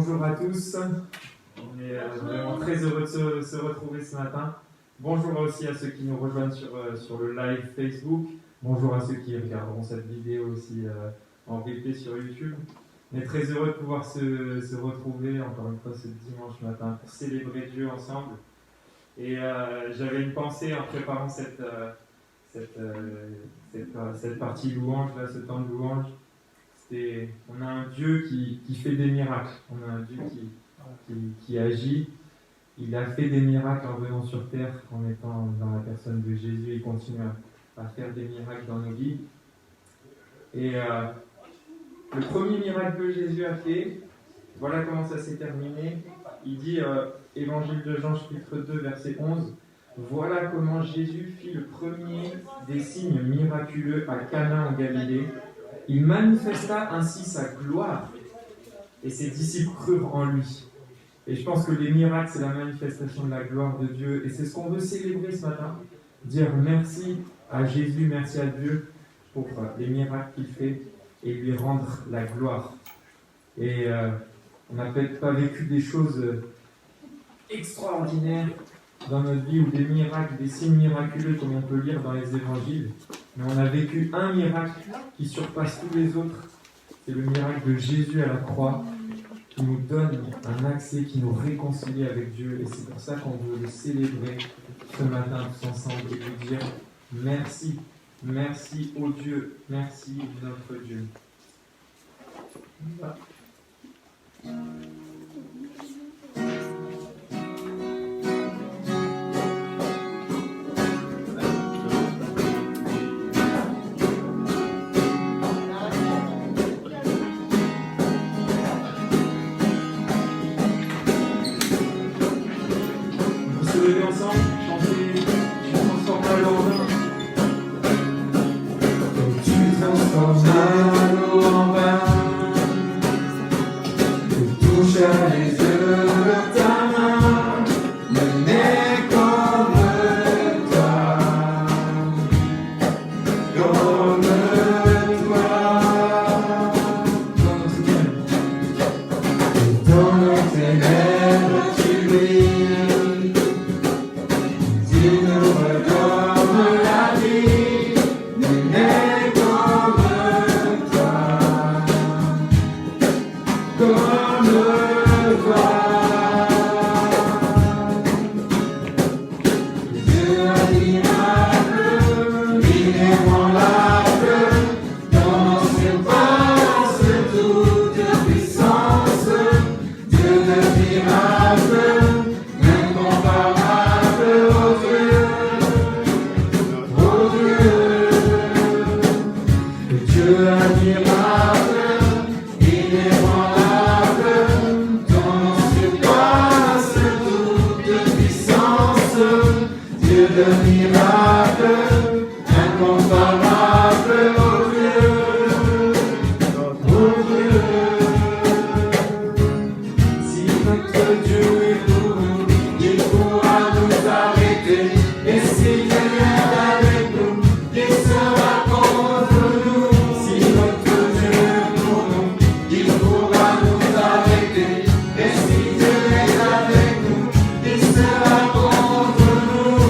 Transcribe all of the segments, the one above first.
Bonjour à tous, on est vraiment très heureux de se retrouver ce matin. Bonjour aussi à ceux qui nous rejoignent sur le live Facebook. Bonjour à ceux qui regarderont cette vidéo aussi en replay sur YouTube. On est très heureux de pouvoir se retrouver encore une fois ce dimanche matin pour célébrer Dieu ensemble. Et j'avais une pensée en préparant cette partie louange, là, ce temps de louange. On a un Dieu qui fait des miracles, on a un Dieu qui agit. Il a fait des miracles en venant sur terre, en étant dans la personne de Jésus, et continue à faire des miracles dans nos vies. Et le premier miracle que Jésus a fait, voilà comment ça s'est terminé. Il dit, Évangile de Jean, chapitre 2, verset 11, « Voilà comment Jésus fit le premier des signes miraculeux à Cana en Galilée. Il manifesta ainsi sa gloire, et ses disciples crurent en lui. » Et je pense que les miracles, c'est la manifestation de la gloire de Dieu. Et c'est ce qu'on veut célébrer ce matin. Dire merci à Jésus, merci à Dieu pour les miracles qu'il fait et lui rendre la gloire. Et on n'a peut-être pas vécu des choses extraordinaires dans notre vie ou des miracles, des signes miraculeux comme on peut lire dans les évangiles. Mais on a vécu un miracle qui surpasse tous les autres. C'est le miracle de Jésus à la croix, qui nous donne un accès, qui nous réconcilie avec Dieu. Et c'est pour ça qu'on veut le célébrer ce matin tous ensemble et lui dire merci, merci au Dieu, merci notre Dieu. Voilà. Ensemble, chanter, tu transformes à l'eau en vin. Tu transformes à l'eau en vin. Tu touches à les yeux de ta main. Ne n'est comme toi. Comme toi. Dans nos ténèbres, tu brilles. Tu nous redonnes la vie, nous n'est comme toi, comme toi. Dieu admirable, inébranlable, dans ses passes toute puissance, Dieu de miracle, incomparable. Dieu admirable, inébranlable, ton surpasse toute puissance. Dieu de miracle, incomparable, oh Dieu, oh Dieu. Si notre Dieu est pour nous, il pourra nous arrêter. Et s'il est avec nous, il sera contre nous. Si notre Dieu est pour nous, il pourra nous arrêter. Et si Dieu est avec nous, il sera contre nous.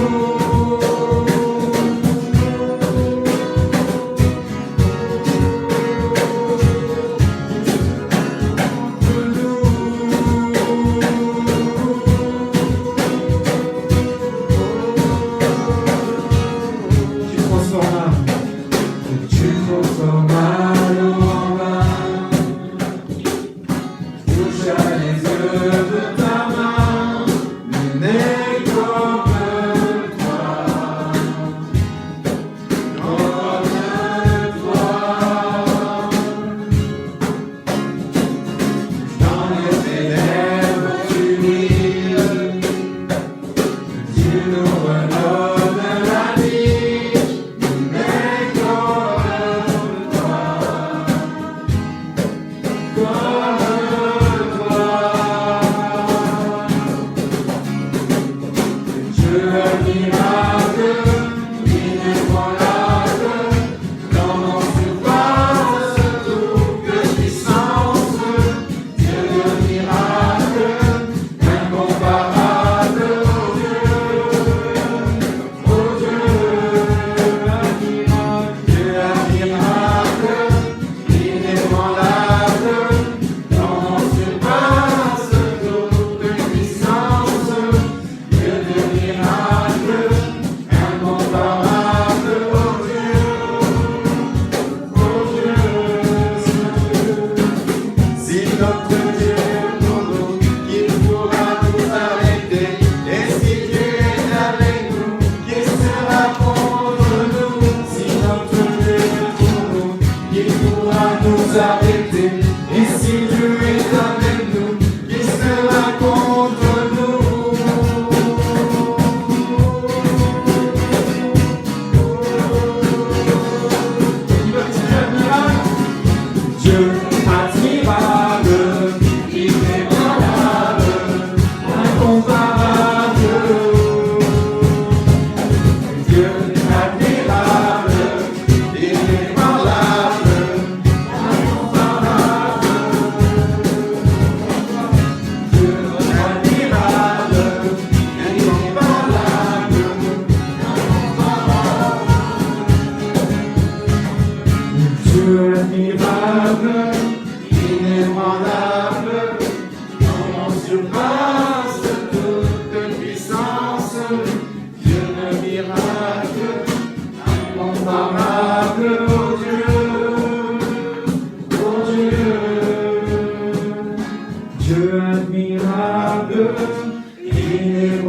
Tu transformas l'eau en vin. Touche à les yeux de ta main. Nul n'est comme toi. Comme toi. Dans les ténèbres tu brilles. Dieu nous redonne la vie. Nul n'est comme toi. Comme toi. Dieu admirable, inébranlable, dans nos surfaces toute puissance. Dieu de miracle.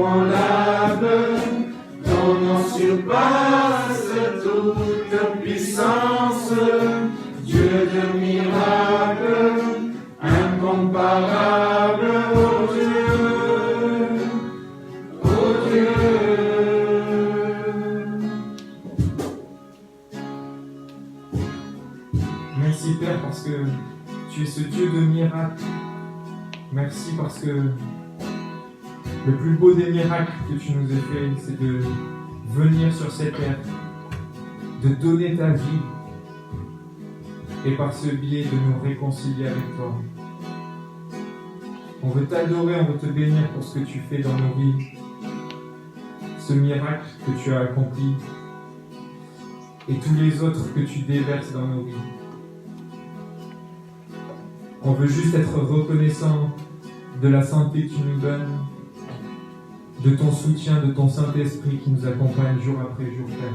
inébranlable, ton nom surpasse toute puissance, Dieu de miracles, incomparable, oh Dieu, oh Dieu. Merci Père parce que tu es ce Dieu de miracles. Merci parce que le plus beau des miracles que tu nous as fait, c'est de venir sur cette terre, de donner ta vie et par ce biais de nous réconcilier avec toi. On veut t'adorer, on veut te bénir pour ce que tu fais dans nos vies, ce miracle que tu as accompli et tous les autres que tu déverses dans nos vies. On veut juste être reconnaissant de la santé que tu nous donnes, de ton soutien, de ton Saint-Esprit qui nous accompagne jour après jour, Père.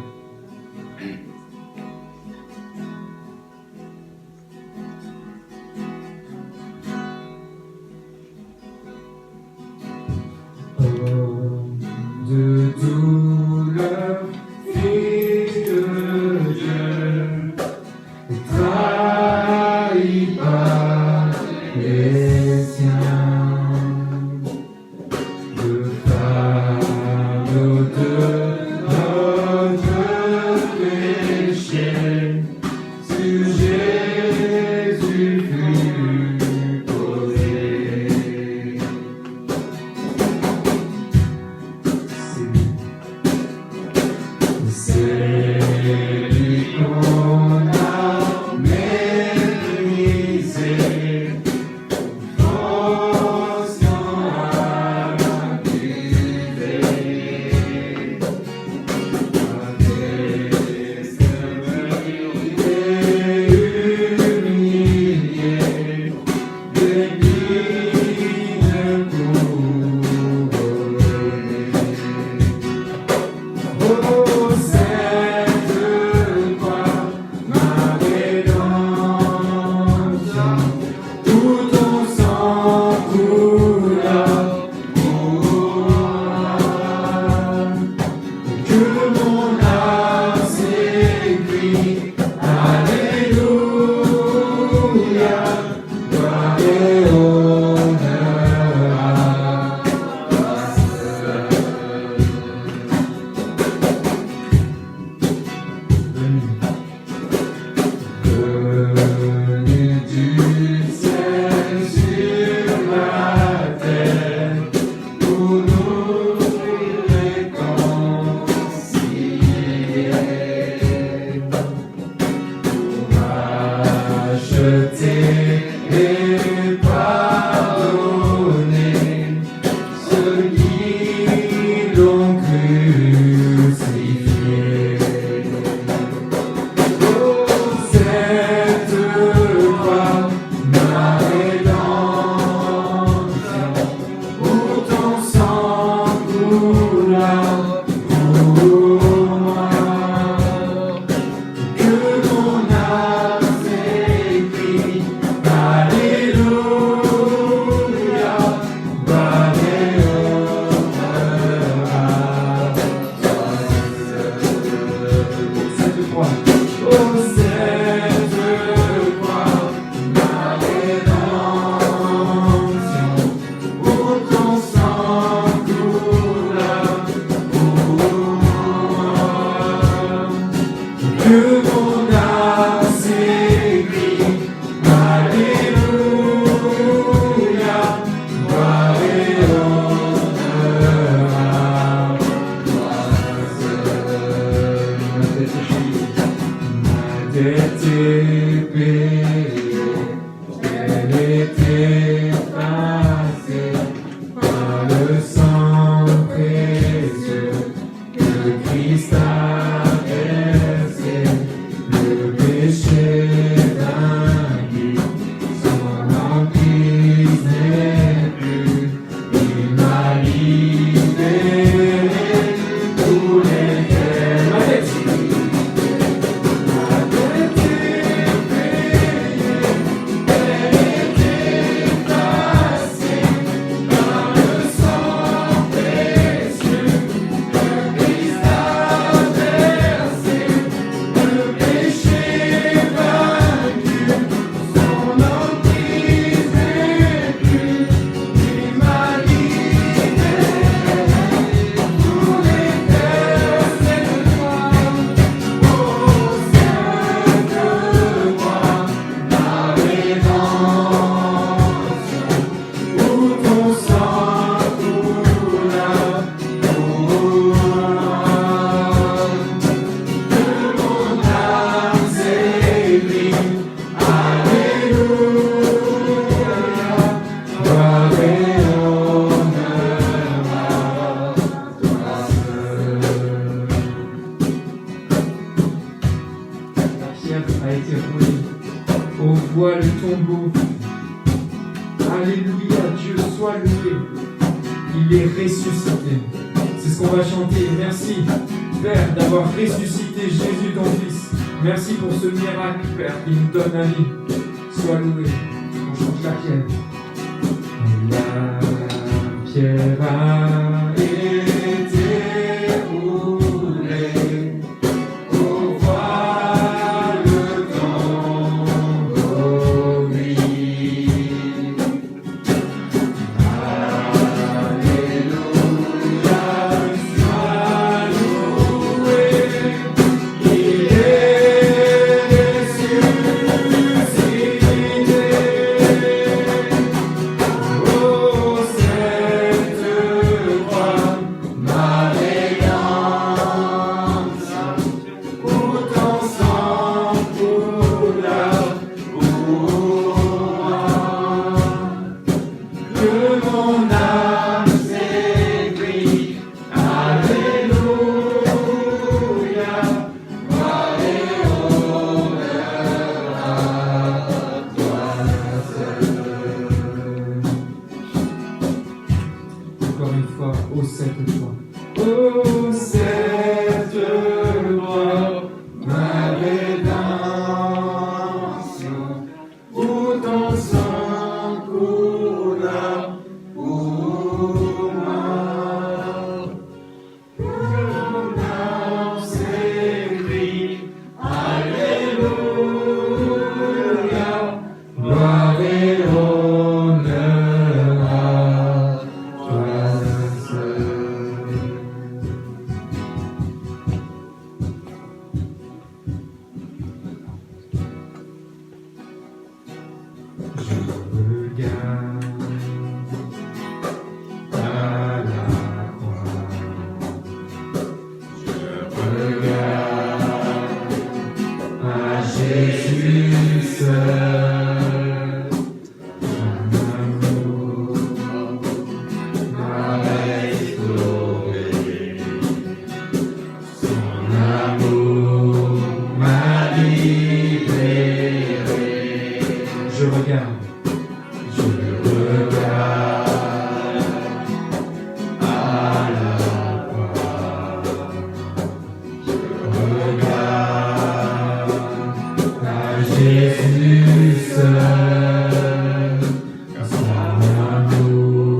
De douleur, Fils de Dieu, trahi par les siens, le fardeau de notre péché, sur Jésus fut posé. sois loué. Il est ressuscité. C'est ce qu'on va chanter. Merci, Père, d'avoir ressuscité Jésus, ton Fils. Merci pour ce miracle, Père, qui nous donne la vie. Sois loué. On chante laquelle? La pierre a été roulée. Au voile tombeau gris. Alléluia, sois loué. Il est ressuscité. Oh, cette croix, ma rédemption, où ton sang coula pour moi, que mon âme s'écrie, Alléluia, gloire et honneur à toi seul. Encore une fois, ô cette croix. Ô cette croix, ma rédemption, où ton sang coula pour moi. Que mon âme s'écrie, Alléluia, gloire et honneur à toi seul. Je regarde à la croix. Je regarde à Jésus seul. Son amour m'a restauré. Son amour m'a libéré. Je regarde à la croix. Je regarde à Jésus seul. Son amour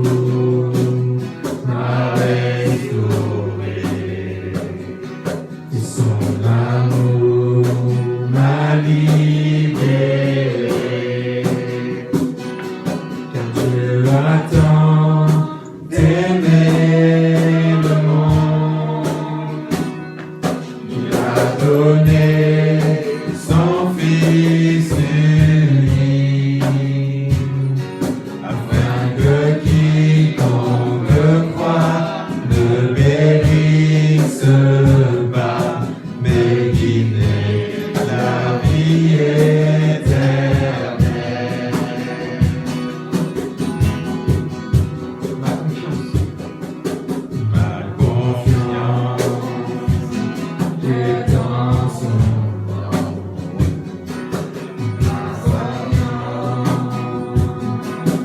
m'a restauré. Et son amour m'a libéré. Car Dieu a tant aimé le monde, il a donné son Fils unique, afin que quiconque croit ne périsse pas, mais qu'il ait la vie éternelle. Ma confiance est dans son nom. Ma confiance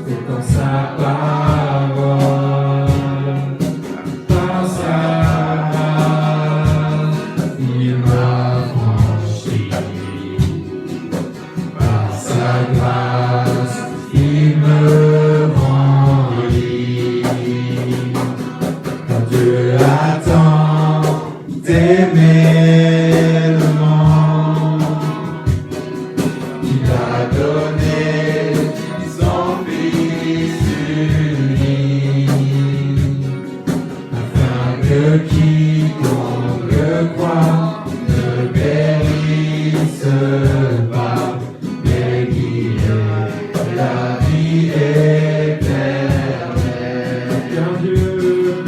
est dans sa parole. Par sa grâce, il m'a franchi. Par sa grâce, il me rend libre. Car Dieu a tant aimé le monde, il a donné son Fils unique, afin que quiconque croit ne périsse pas, mais qu'il ait la vie éternelle. Car Dieu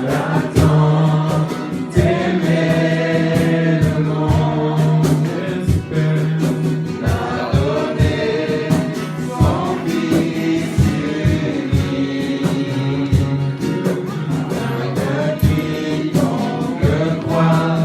a tant aimé le monde, l'a donné son Fils unique, afin que quiconque croit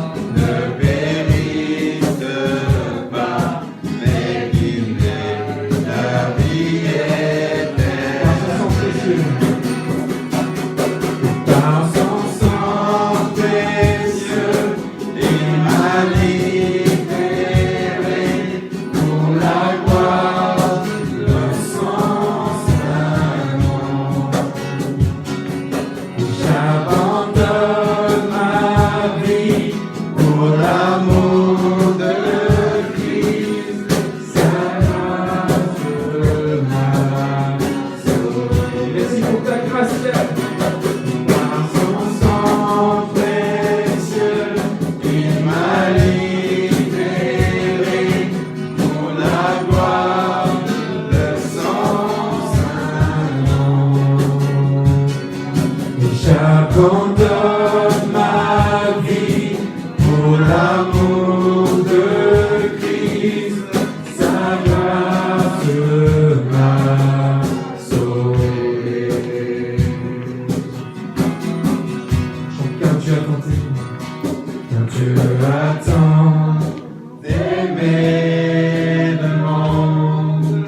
j'abandonne ma vie pour l'amour de Christ. Sa grâce m'a sauvé. Merci pour ta grâce, Père. Par son sang précieux, il m'a libéré pour la gloire de son saint nom. Et j'abandonne ma vie pour l'amour de Christ. Sa grâce m'a sauvé. Car Dieu a tenté. Car Dieu attend d'aimer le monde,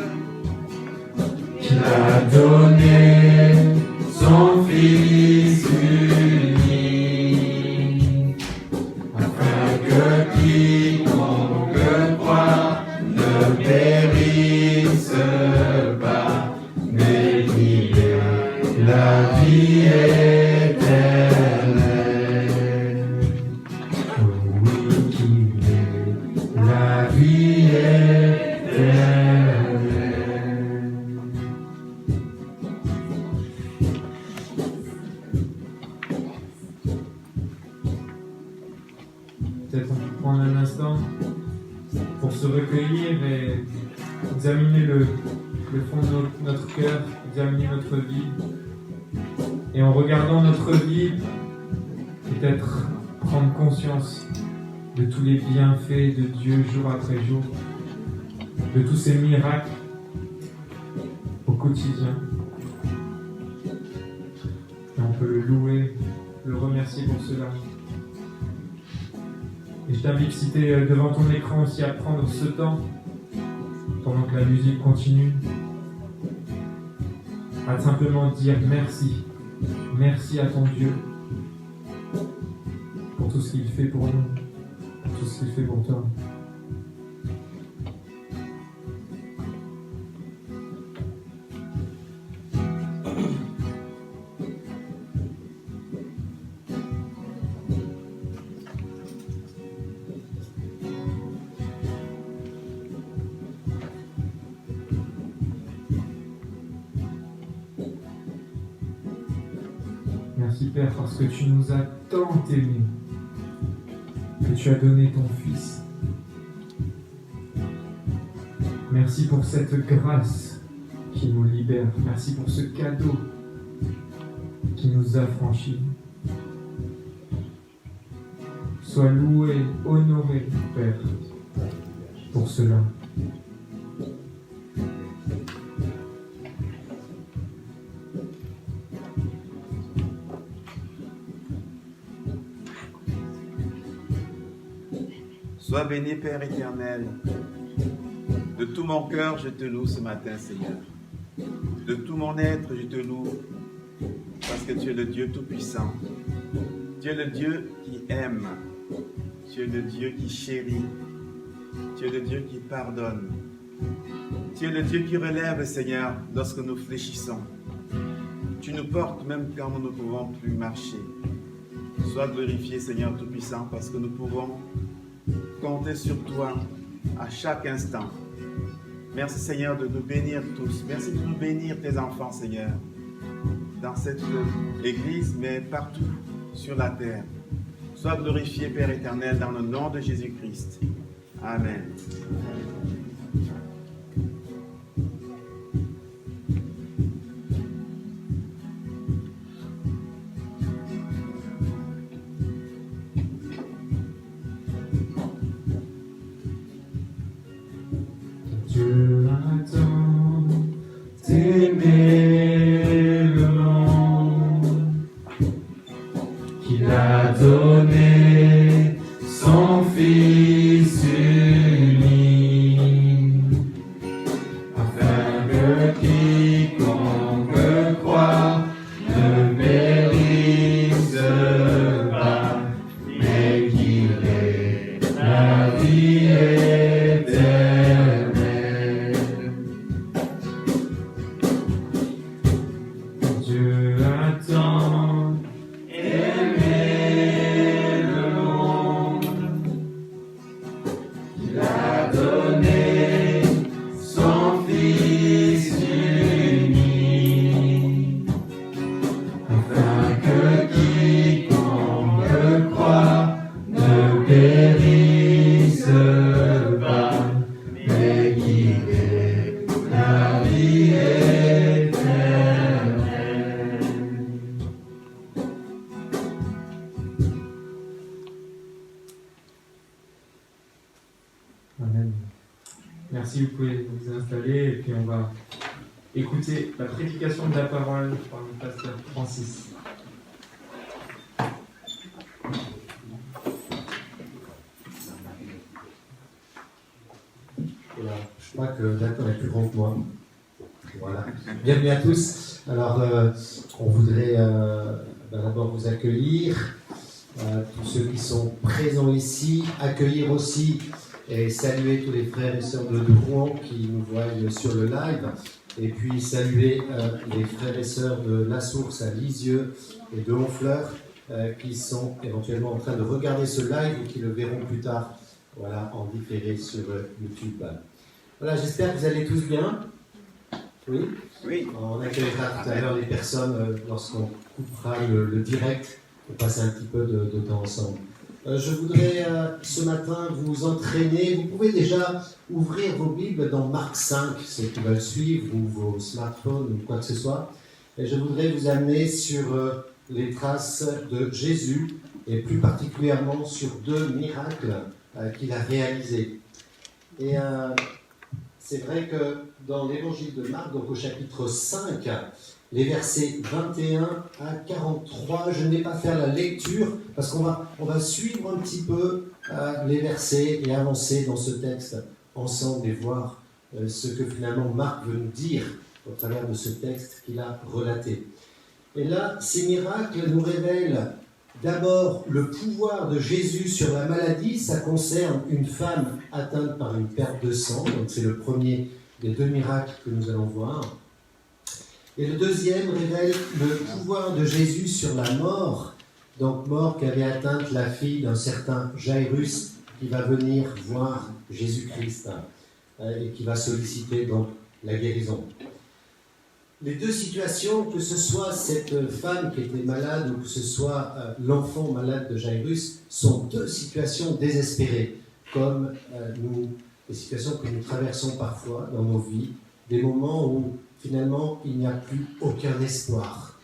qu'il a donné son Fils unique, afin que quiconque croit ne périsse pas, mais qu'il ait la vie éternelle. Oui, qu'il ait la vie éternelle. Peut-être on peut prendre un instant pour se recueillir et examiner le fond de notre cœur, examiner notre vie. Et en regardant notre vie, peut-être prendre conscience de tous les bienfaits de Dieu jour après jour, de tous ces miracles au quotidien. Et on peut le louer, le remercier pour cela. Et je t'invite, si tu es devant ton écran aussi, à prendre ce temps, pendant que la musique continue, à simplement dire merci. Merci à ton Dieu pour tout ce qu'il fait pour nous, pour tout ce qu'il fait pour toi. Merci Père, parce que tu nous as tant aimés, que tu as donné ton Fils. Merci pour cette grâce qui nous libère. Merci pour ce cadeau qui nous affranchit. Sois loué, honoré, Père, pour cela. Sois béni, Père éternel. De tout mon cœur, je te loue ce matin, Seigneur. De tout mon être, je te loue, parce que tu es le Dieu Tout-Puissant. Tu es le Dieu qui aime. Tu es le Dieu qui chérit. Tu es le Dieu qui pardonne. Tu es le Dieu qui relève, Seigneur, lorsque nous fléchissons. Tu nous portes même quand nous ne pouvons plus marcher. Sois glorifié, Seigneur Tout-Puissant, parce que nous pouvons compter sur toi à chaque instant. Merci Seigneur de nous bénir tous. Merci de nous bénir tes enfants, Seigneur, dans cette église, mais partout sur la terre. Sois glorifié, Père éternel, dans le nom de Jésus-Christ. Amen. Dieu attend d'aimer le monde, qu'il a donné son Fils unique, afin que quiconque croit ne périsse pas, mais qu'il ait la vie éternelle. Dieu attend Merci, vous pouvez vous installer et puis on va écouter la prédication de la parole par le pasteur Francis. Voilà. Je crois que Nathan est plus grand que moi. Voilà. Bienvenue à tous. Alors, on voudrait d'abord vous accueillir, tous ceux qui sont présents ici, accueillir aussi et saluer tous les frères et sœurs de Rouen qui nous voient sur le live, et puis saluer les frères et sœurs de La Source à Lisieux et de Honfleur qui sont éventuellement en train de regarder ce live ou qui le verront plus tard, voilà, en différé sur YouTube. Voilà, j'espère que vous allez tous bien. Oui. Oui. On accueillera tout à l'heure les personnes lorsqu'on coupera le direct pour passer un petit peu de temps ensemble. Je voudrais ce matin vous entraîner. Vous pouvez déjà ouvrir vos Bibles dans Marc 5, ceux qui veulent suivre, ou vos smartphones, ou quoi que ce soit. Et je voudrais vous amener sur les traces de Jésus, et plus particulièrement sur 2 miracles qu'il a réalisés. Et c'est vrai que dans l'évangile de Marc, donc au chapitre 5, les versets 21 à 43, je ne vais pas faire la lecture parce qu'on va suivre un petit peu les versets et avancer dans ce texte ensemble et voir ce que finalement Marc veut nous dire au travers de ce texte qu'il a relaté. Et là, ces miracles nous révèlent d'abord le pouvoir de Jésus sur la maladie. Ça concerne une femme atteinte par une perte de sang, donc c'est le premier des 2 miracles que nous allons voir. Et le deuxième révèle le pouvoir de Jésus sur la mort, donc mort qu'avait atteinte la fille d'un certain Jairus qui va venir voir Jésus-Christ et qui va solliciter donc la guérison. Les 2 situations, que ce soit cette femme qui était malade ou que ce soit l'enfant malade de Jairus, sont 2 situations désespérées, comme les situations que nous traversons parfois dans nos vies, des moments où finalement il n'y a plus aucun espoir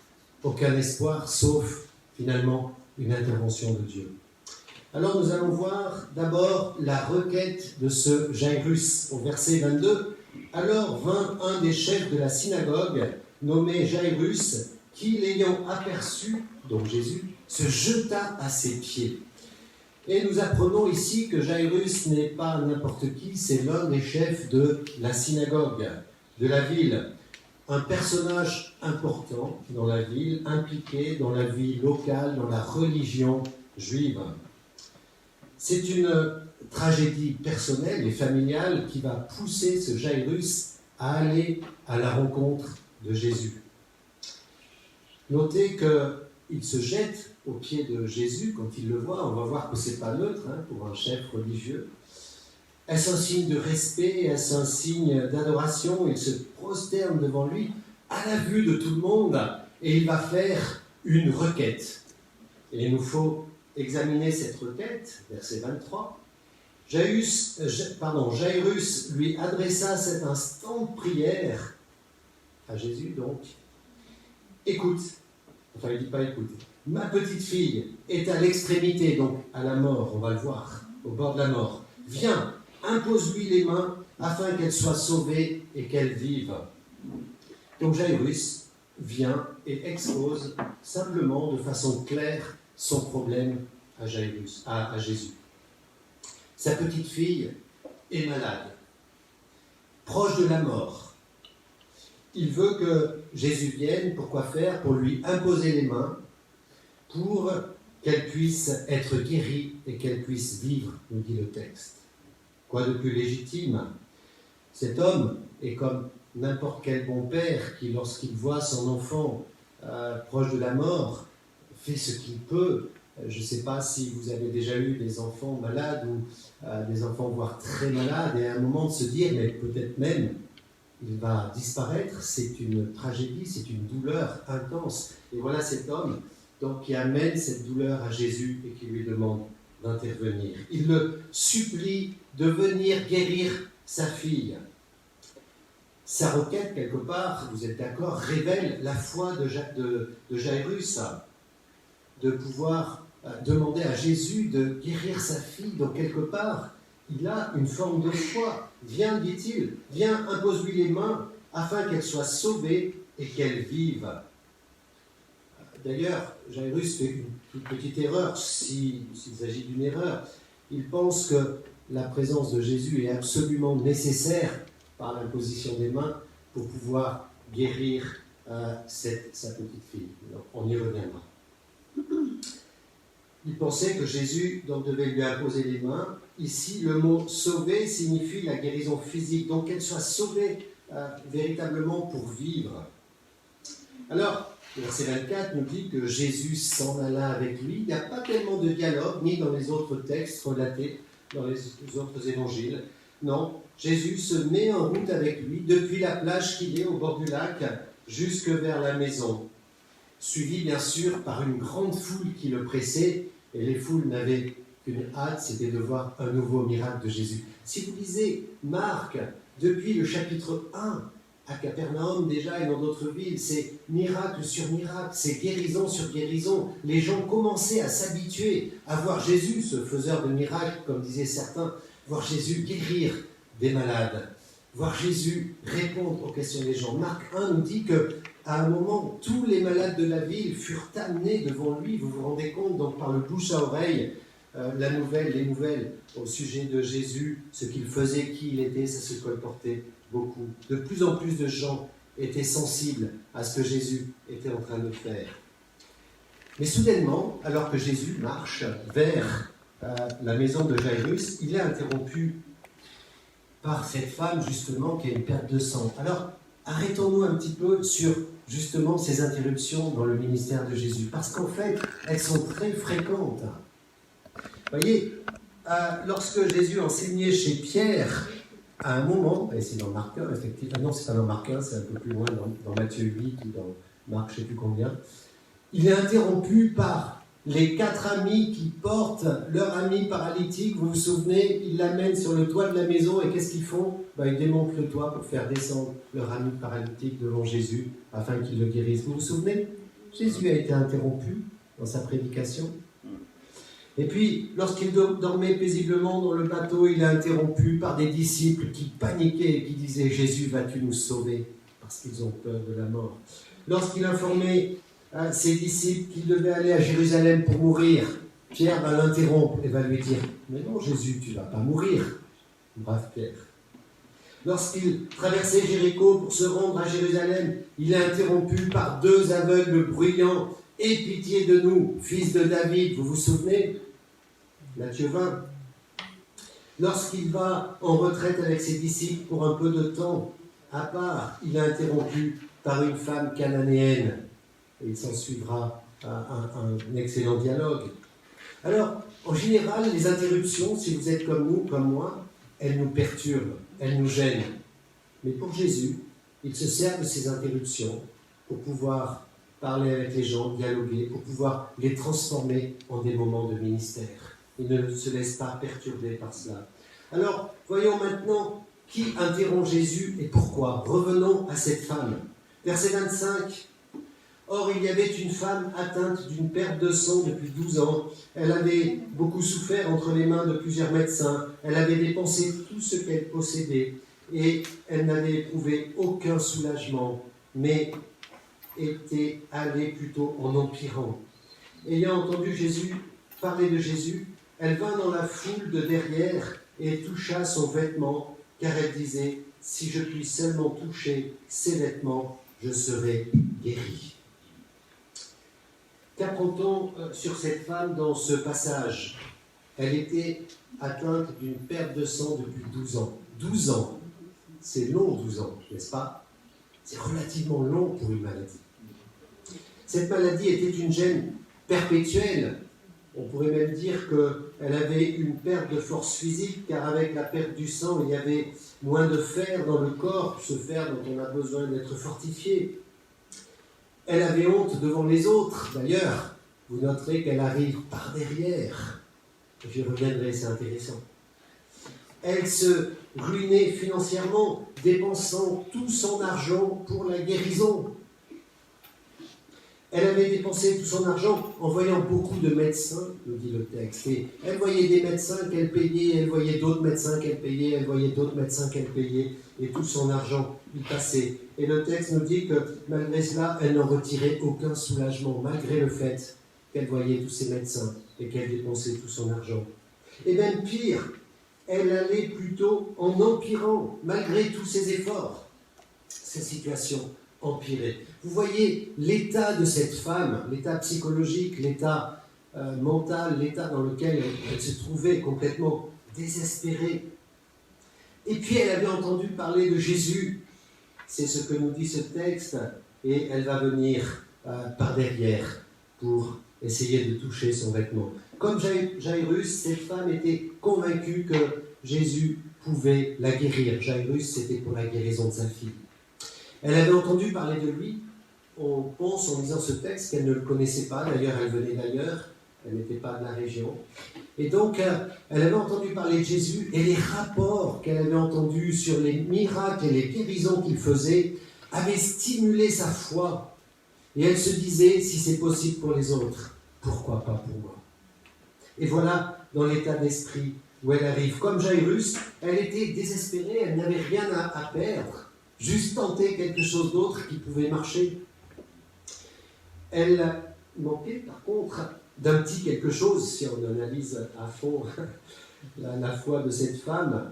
sauf finalement une intervention de Dieu. Alors nous allons voir d'abord la requête de ce Jairus au verset 22. Alors vint un des chefs de la synagogue, nommé Jairus, qui, l'ayant aperçu, donc Jésus, se jeta à ses pieds. Et nous apprenons ici que Jairus n'est pas n'importe qui, c'est l'un des chefs de la synagogue, de la ville. Un personnage important dans la ville, impliqué dans la vie locale, dans la religion juive. C'est une tragédie personnelle et familiale qui va pousser ce Jairus à aller à la rencontre de Jésus. Notez qu'il se jette aux pieds de Jésus quand il le voit. On va voir que ce n'est pas neutre pour un chef religieux. Est-ce un signe de respect? Est-ce un signe d'adoration? Il se prosterne devant lui à la vue de tout le monde et il va faire une requête. Et il nous faut examiner cette requête, verset 23. Jairus lui adressa cet instant de prière à Jésus, donc. Écoute, enfin il ne dit pas écoute, ma petite fille est à l'extrémité, donc à la mort, on va le voir, au bord de la mort. Viens, impose-lui les mains afin qu'elle soit sauvée et qu'elle vive. Donc Jairus vient et expose simplement, de façon claire, son problème à Jésus. Sa petite fille est malade, proche de la mort. Il veut que Jésus vienne, pourquoi faire? Pour lui imposer les mains, pour qu'elle puisse être guérie et qu'elle puisse vivre, nous dit le texte. Quoi de plus légitime? Cet homme est comme n'importe quel bon père qui, lorsqu'il voit son enfant proche de la mort, fait ce qu'il peut. Je ne sais pas si vous avez déjà eu des enfants malades ou des enfants voire très malades, et à un moment de se dire, mais peut-être même, il va disparaître, c'est une tragédie, c'est une douleur intense. Et voilà cet homme donc, qui amène cette douleur à Jésus et qui lui demande d'intervenir. Il le supplie de venir guérir sa fille. Sa requête, quelque part, vous êtes d'accord, révèle la foi de Jairus, de pouvoir demander à Jésus de guérir sa fille. Donc, quelque part, il a une forme de foi. Viens, dit-il, viens, impose-lui les mains afin qu'elle soit sauvée et qu'elle vive. D'ailleurs, Jairus fait une toute petite erreur, s'il s'agit d'une erreur. Il pense que la présence de Jésus est absolument nécessaire par l'imposition des mains pour pouvoir guérir sa petite fille. Donc, on y reviendra. Il pensait que Jésus donc, devait lui imposer les mains. Ici, le mot « sauver » signifie la guérison physique, donc qu'elle soit sauvée véritablement pour vivre. Alors, le verset 24 nous dit que Jésus s'en alla avec lui. Il n'y a pas tellement de dialogue, ni dans les autres textes relatés dans les autres évangiles. Non, Jésus se met en route avec lui, depuis la plage qu'il est au bord du lac, jusque vers la maison. Suivi bien sûr par une grande foule qui le pressait, et les foules n'avaient qu'une hâte, c'était de voir un nouveau miracle de Jésus. Si vous lisez Marc, depuis le chapitre 1, à Capernaum déjà et dans d'autres villes, c'est miracle sur miracle, c'est guérison sur guérison. Les gens commençaient à s'habituer à voir Jésus, ce faiseur de miracles, comme disaient certains, voir Jésus guérir des malades, voir Jésus répondre aux questions des gens. Marc 1 nous dit qu'à un moment, tous les malades de la ville furent amenés devant lui, vous vous rendez compte, donc par le bouche à oreille, les nouvelles au sujet de Jésus, ce qu'il faisait, qui il était, ça se colportait beaucoup. De plus en plus de gens étaient sensibles à ce que Jésus était en train de faire. Mais soudainement, alors que Jésus marche vers la maison de Jairus, il est interrompu par cette femme justement qui a une perte de sang. Alors, arrêtons-nous un petit peu sur justement ces interruptions dans le ministère de Jésus, parce qu'en fait, elles sont très fréquentes. Vous voyez, lorsque Jésus enseignait chez Pierre, à un moment, et c'est dans Marc 1, effectivement, non, c'est pas dans Marc 1, c'est un peu plus loin, dans Matthieu 8 ou dans Marc, je ne sais plus combien, il est interrompu par les 4 amis qui portent leur ami paralytique. Vous vous souvenez, ils l'amènent sur le toit de la maison et qu'est-ce qu'ils font ? Ils démontent le toit pour faire descendre leur ami paralytique devant Jésus afin qu'il le guérisse. Vous vous souvenez ? Jésus a été interrompu dans sa prédication. Et puis, lorsqu'il dormait paisiblement dans le bateau, il est interrompu par des disciples qui paniquaient et qui disaient « Jésus, vas-tu nous sauver ?» parce qu'ils ont peur de la mort. Lorsqu'il informait ses disciples qu'il devait aller à Jérusalem pour mourir, Pierre va l'interrompre et va lui dire « Mais non, Jésus, tu ne vas pas mourir. » Brave Pierre. Lorsqu'il traversait Jéricho pour se rendre à Jérusalem, il est interrompu par 2 aveugles bruyants. « Aie pitié de nous, fils de David !» Vous vous souvenez ? Matthieu 20. Lorsqu'il va en retraite avec ses disciples pour un peu de temps, à part, il est interrompu par une femme cananéenne. Et il s'en suivra un excellent dialogue. Alors, en général, les interruptions, si vous êtes comme nous, comme moi, elles nous perturbent, elles nous gênent. Mais pour Jésus, il se sert de ces interruptions pour pouvoir parler avec les gens, dialoguer, pour pouvoir les transformer en des moments de ministère. Il ne se laisse pas perturber par cela. Alors, voyons maintenant qui interrompt Jésus et pourquoi. Revenons à cette femme. Verset 25. Or, il y avait une femme atteinte d'une perte de sang depuis 12 ans. Elle avait beaucoup souffert entre les mains de plusieurs médecins. Elle avait dépensé tout ce qu'elle possédait et elle n'avait éprouvé aucun soulagement, mais était allée plutôt en empirant. Ayant entendu Jésus parler de Jésus, elle vint dans la foule de derrière et toucha son vêtement, car elle disait « Si je puis seulement toucher ses vêtements, je serai guérie. » Qu'apprend-on sur cette femme dans ce passage ? Elle était atteinte d'une perte de sang depuis 12 ans. 12 ans, c'est long 12 ans, n'est-ce pas ? C'est relativement long pour une maladie. Cette maladie était une gêne perpétuelle. On pourrait même dire qu'elle avait une perte de force physique, car avec la perte du sang, il y avait moins de fer dans le corps, ce fer dont on a besoin d'être fortifié. Elle avait honte devant les autres. D'ailleurs, vous noterez qu'elle arrive par derrière. J'y reviendrai, c'est intéressant. Elle se ruinait financièrement, dépensant tout son argent pour la guérison. Elle avait dépensé tout son argent en voyant beaucoup de médecins, nous dit le texte. Et elle voyait des médecins qu'elle payait, elle voyait d'autres médecins qu'elle payait, elle voyait d'autres médecins qu'elle payait, et tout son argent y passait. Et le texte nous dit que malgré cela, elle n'en retirait aucun soulagement, malgré le fait qu'elle voyait tous ces médecins et qu'elle dépensait tout son argent. Et même pire, elle allait plutôt en empirant, malgré tous ses efforts. Sa situation empirait. Vous voyez l'état de cette femme, l'état psychologique, l'état mental, l'état dans lequel elle se trouvait complètement désespérée. Et puis elle avait entendu parler de Jésus. C'est ce que nous dit ce texte. Et elle va venir par derrière pour essayer de toucher son vêtement. Comme Jairus, cette femme était convaincue que Jésus pouvait la guérir. Jairus, c'était pour la guérison de sa fille. Elle avait entendu parler de lui. On pense en lisant ce texte qu'elle ne le connaissait pas. D'ailleurs, elle venait d'ailleurs. Elle n'était pas de la région. Et donc, elle avait entendu parler de Jésus et les rapports qu'elle avait entendus sur les miracles et les guérisons qu'il faisait avaient stimulé sa foi. Et elle se disait, si c'est possible pour les autres, pourquoi pas pour moi? Et voilà dans l'état d'esprit où elle arrive. Comme Jairus, elle était désespérée, elle n'avait rien à perdre, juste tenter quelque chose d'autre qui pouvait marcher. Elle manquait par contre d'un petit quelque chose, si on analyse à fond la foi de cette femme.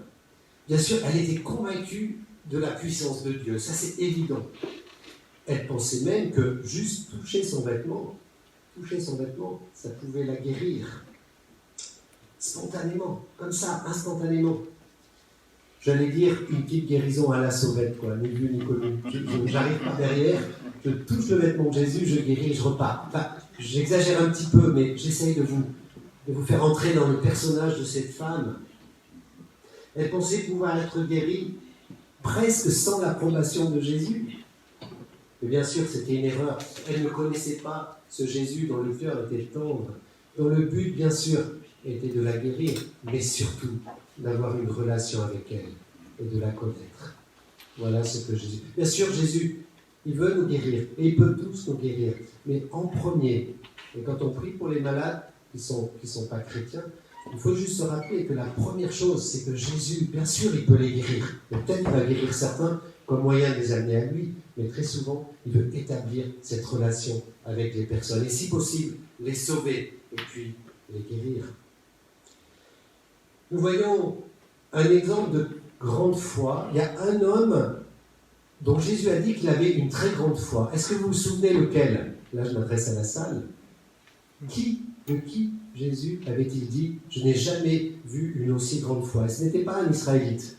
Bien sûr, elle était convaincue de la puissance de Dieu, ça c'est évident. Elle pensait même que juste toucher son vêtement, ça pouvait la guérir. Spontanément, comme ça, instantanément. J'allais dire une petite guérison à la sauvette, quoi, ni vu ni connu. J'arrive par derrière, je touche le vêtement de Jésus, je guéris, je repars. Enfin, j'exagère un petit peu, mais j'essaye de vous faire entrer dans le personnage de cette femme. Elle pensait pouvoir être guérie presque sans l'approbation de Jésus. Mais bien sûr, c'était une erreur. Elle ne connaissait pas ce Jésus dont le cœur était tendre, dont le but, bien sûr, était de la guérir, mais surtout d'avoir une relation avec elle et de la connaître. Voilà ce que Jésus... Bien sûr, Jésus, il veut nous guérir, et il peut tous nous guérir, mais en premier, et quand on prie pour les malades qui sont pas chrétiens, il faut juste se rappeler que la première chose, c'est que Jésus, bien sûr, il peut les guérir. Et peut-être qu'il va guérir certains comme moyen de les amener à lui, mais très souvent, il veut établir cette relation avec les personnes, et si possible, les sauver, et puis les guérir. Nous voyons un exemple de grande foi. Il y a un homme dont Jésus a dit qu'il avait une très grande foi. Est-ce que vous vous souvenez lequel? Là, je m'adresse à la salle. De qui Jésus avait-il dit « Je n'ai jamais vu une aussi grande foi ». Ce n'était pas un Israélite.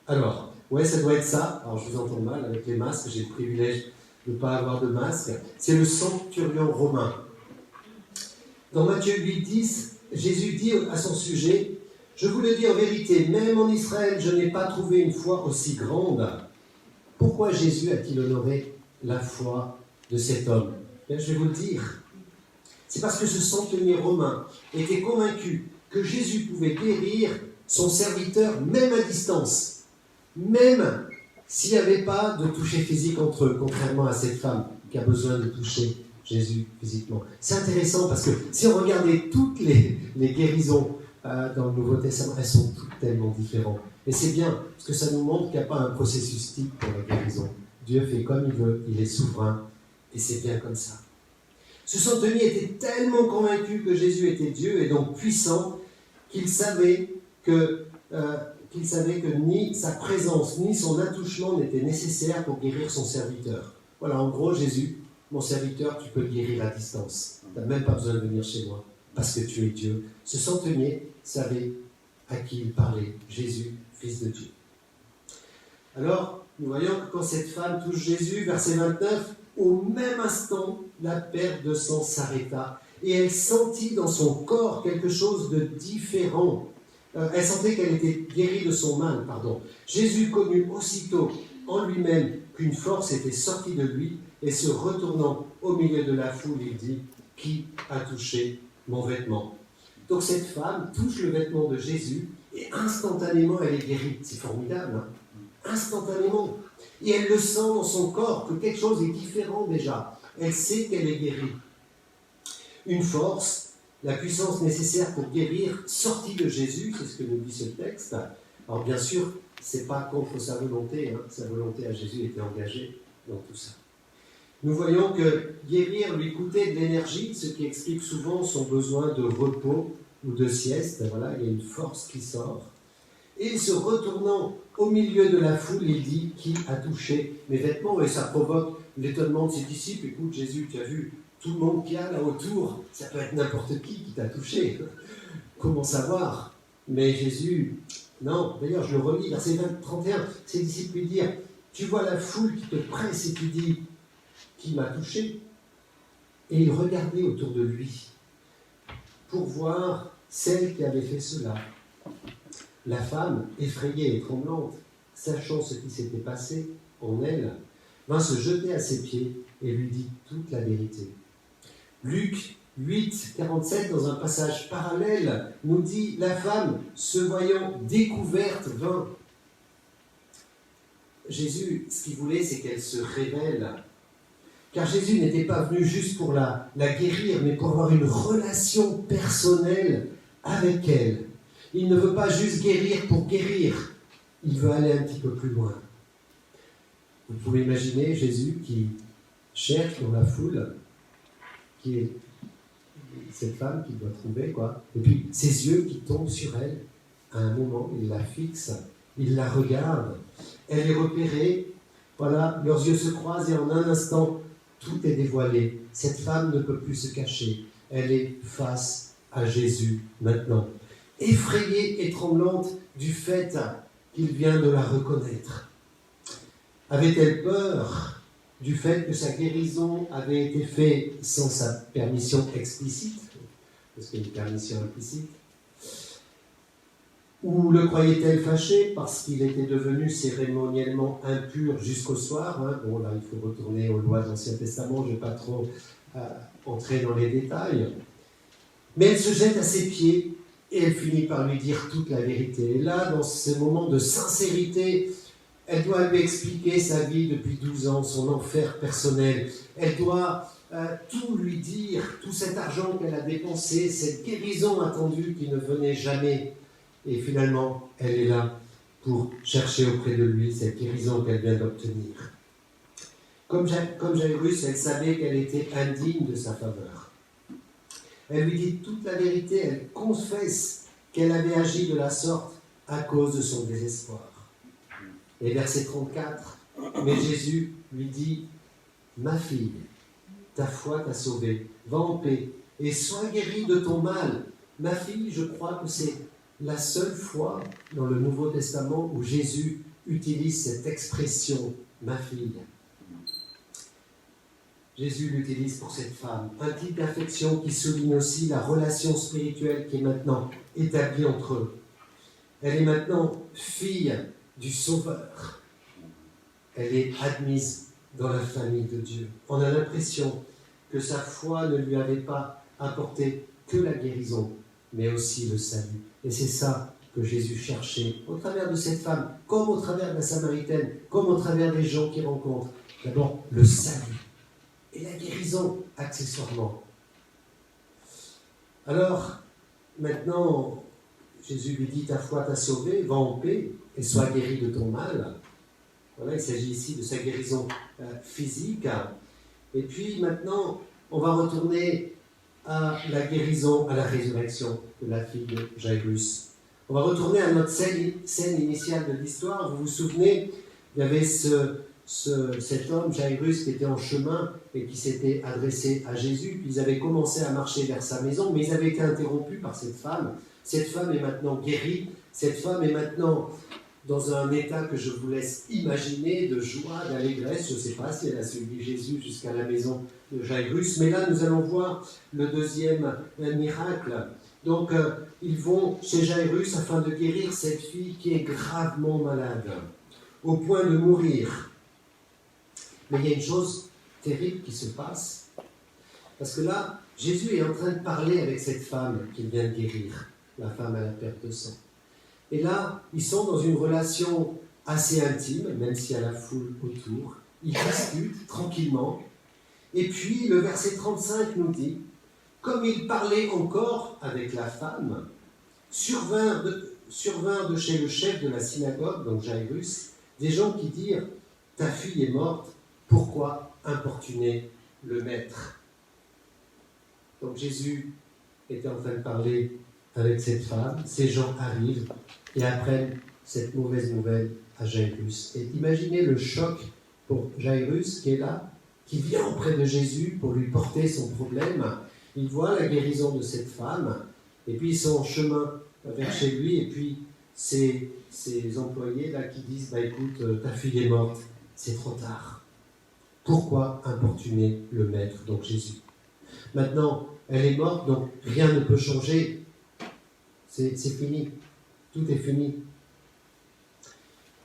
Alors, ouais, ça doit être ça. Alors, je vous entends mal avec les masques. J'ai le privilège de ne pas avoir de masque. C'est le centurion romain. Dans Matthieu 8,10, Jésus dit à son sujet « Je vous le dis en vérité, même en Israël, je n'ai pas trouvé une foi aussi grande. » Pourquoi Jésus a-t-il honoré la foi de cet homme? Bien, je vais vous le dire. C'est parce que ce centenier romain était convaincu que Jésus pouvait guérir son serviteur même à distance, même s'il n'y avait pas de toucher physique entre eux, contrairement à cette femme qui a besoin de toucher Jésus physiquement. C'est intéressant parce que si on regardait toutes les guérisons dans le Nouveau Testament, elles sont toutes tellement différentes. Et c'est bien, parce que ça nous montre qu'il n'y a pas un processus type pour la guérison. Dieu fait comme il veut, il est souverain, et c'est bien comme ça. Ce centenier était tellement convaincu que Jésus était Dieu et donc puissant qu'il savait que ni sa présence ni son attouchement n'étaient nécessaires pour guérir son serviteur. Voilà, en gros, Jésus, mon serviteur, tu peux le guérir à distance. Tu n'as même pas besoin de venir chez moi, parce que tu es Dieu. Ce centenier savait à qui il parlait, Jésus, fils de Dieu. Alors, nous voyons que quand cette femme touche Jésus, verset 29, au même instant, la perte de sang s'arrêta et elle sentit dans son corps quelque chose de différent. Elle sentait qu'elle était guérie de son mal, Jésus connut aussitôt en lui-même qu'une force était sortie de lui et se retournant au milieu de la foule, il dit « Qui a touché mon vêtement ?» Donc cette femme touche le vêtement de Jésus et instantanément elle est guérie. C'est formidable, hein? Instantanément. Et elle le sent dans son corps, que quelque chose est différent déjà. Elle sait qu'elle est guérie. Une force, la puissance nécessaire pour guérir, sortie de Jésus, c'est ce que nous dit ce texte. Alors bien sûr, ce n'est pas contre sa volonté, sa volonté à Jésus était engagée dans tout ça. Nous voyons que guérir lui coûtait de l'énergie, ce qui explique souvent son besoin de repos ou de sieste. Voilà, il y a une force qui sort. Et se retournant au milieu de la foule, il dit « Qui a touché mes vêtements ?» Et ça provoque l'étonnement de ses disciples. « Écoute Jésus, tu as vu tout le monde qu'il y a là autour, ça peut être n'importe qui t'a touché. Comment savoir ?» Mais Jésus, non, d'ailleurs je le relis, verset 31, ses disciples lui disent « Tu vois la foule qui te presse et tu dis « Qui m'a touché ?» Et il regardait autour de lui pour voir celle qui avait fait cela. La femme, effrayée et tremblante, sachant ce qui s'était passé en elle, vint se jeter à ses pieds et lui dit toute la vérité. Luc 8, 47, dans un passage parallèle, nous dit « La femme, se voyant découverte, vint. » Jésus, ce qu'il voulait, c'est qu'elle se révèle. Car Jésus n'était pas venu juste pour la guérir, mais pour avoir une relation personnelle avec elle. Il ne veut pas juste guérir pour guérir, il veut aller un petit peu plus loin. Vous pouvez imaginer Jésus qui cherche dans la foule, qui est cette femme qu'il doit trouver, quoi. Et puis ses yeux qui tombent sur elle, à un moment, il la fixe, il la regarde, elle est repérée, voilà, leurs yeux se croisent et en un instant, tout est dévoilé. Cette femme ne peut plus se cacher, elle est face à Jésus maintenant. Effrayée et tremblante du fait qu'il vient de la reconnaître. Avait-elle peur du fait que sa guérison avait été faite sans sa permission explicite, parce qu'il y a une permission implicite, ou le croyait-elle fâché parce qu'il était devenu cérémoniellement impur jusqu'au soir, Bon, là, il faut retourner aux lois de l'Ancien Testament, je ne vais pas trop entrer dans les détails. Mais elle se jette à ses pieds et elle finit par lui dire toute la vérité. Et là, dans ces moments de sincérité, elle doit lui expliquer sa vie depuis 12 ans, son enfer personnel. Elle doit tout lui dire, tout cet argent qu'elle a dépensé, cette guérison attendue qui ne venait jamais. Et finalement, elle est là pour chercher auprès de lui cette guérison qu'elle vient d'obtenir. Comme Jairus, elle savait qu'elle était indigne de sa faveur. Elle lui dit toute la vérité, elle confesse qu'elle avait agi de la sorte à cause de son désespoir. Et verset 34, mais Jésus lui dit « Ma fille, ta foi t'a sauvée, va en paix et sois guérie de ton mal. » Ma fille, je crois que c'est la seule fois dans le Nouveau Testament où Jésus utilise cette expression « ma fille ». Jésus l'utilise pour cette femme, un type d'affection qui souligne aussi la relation spirituelle qui est maintenant établie entre eux. Elle est maintenant fille du Sauveur. Elle est admise dans la famille de Dieu. On a l'impression que sa foi ne lui avait pas apporté que la guérison, mais aussi le salut. Et c'est ça que Jésus cherchait au travers de cette femme, comme au travers de la Samaritaine, comme au travers des gens qu'il rencontre. D'abord, le salut et la guérison accessoirement. Alors, maintenant, Jésus lui dit « Ta foi t'a sauvé, va en paix et sois guéri de ton mal. » Voilà, il s'agit ici de sa guérison physique. Et puis maintenant, on va retourner à la guérison, à la résurrection de la fille de Jairus. On va retourner à notre scène initiale de l'histoire. Vous vous souvenez, il y avait cet homme, Jairus, qui était en chemin et qui s'était adressé à Jésus. Puis ils avaient commencé à marcher vers sa maison, mais ils avaient été interrompus par cette femme. Cette femme est maintenant guérie. Cette femme est maintenant dans un état que je vous laisse imaginer, de joie, d'allégresse. Je ne sais pas si elle a suivi Jésus jusqu'à la maison de Jairus. Mais là, nous allons voir le deuxième miracle. Donc, ils vont chez Jairus afin de guérir cette fille qui est gravement malade, au point de mourir. Mais il y a une chose terrible qui se passe, parce que là, Jésus est en train de parler avec cette femme qu'il vient de guérir, la femme à la perte de sang. Et là, ils sont dans une relation assez intime, même s'il y a la foule autour. Ils discutent tranquillement. Et puis le verset 35 nous dit, comme il parlait encore avec la femme, survinrent de chez le chef de la synagogue, donc Jairus, des gens qui dirent, ta fille est morte, pourquoi importuner le maître? Donc Jésus était en train de parler avec cette femme, ces gens arrivent et apprennent cette mauvaise nouvelle à Jairus. Et imaginez le choc pour Jairus qui est là, qui vient auprès de Jésus pour lui porter son problème. Il voit la guérison de cette femme, et puis ils sont en chemin vers chez lui, et puis ces employés là qui disent, écoute, ta fille est morte, c'est trop tard. Pourquoi importuner le maître, donc Jésus? Maintenant, elle est morte, donc rien ne peut changer. C'est fini. Tout est fini.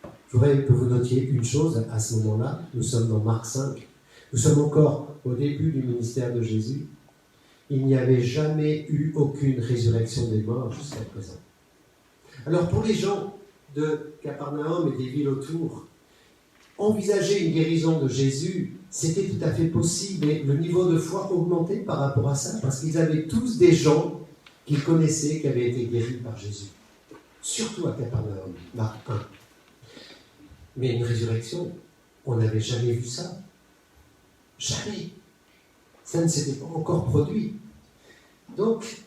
Je voudrais que vous notiez une chose à ce moment-là. Nous sommes dans Marc 5. Nous sommes encore au début du ministère de Jésus. Il n'y avait jamais eu aucune résurrection des morts jusqu'à présent. Alors pour les gens de Capernaum et des villes autour, envisager une guérison de Jésus, c'était tout à fait possible, et le niveau de foi augmentait par rapport à ça, parce qu'ils avaient tous des gens qu'ils connaissaient qui avaient été guéris par Jésus. Surtout à Capernaum, Marc 1. Mais une résurrection, on n'avait jamais vu ça. Jamais. Ça ne s'était pas encore produit. Donc,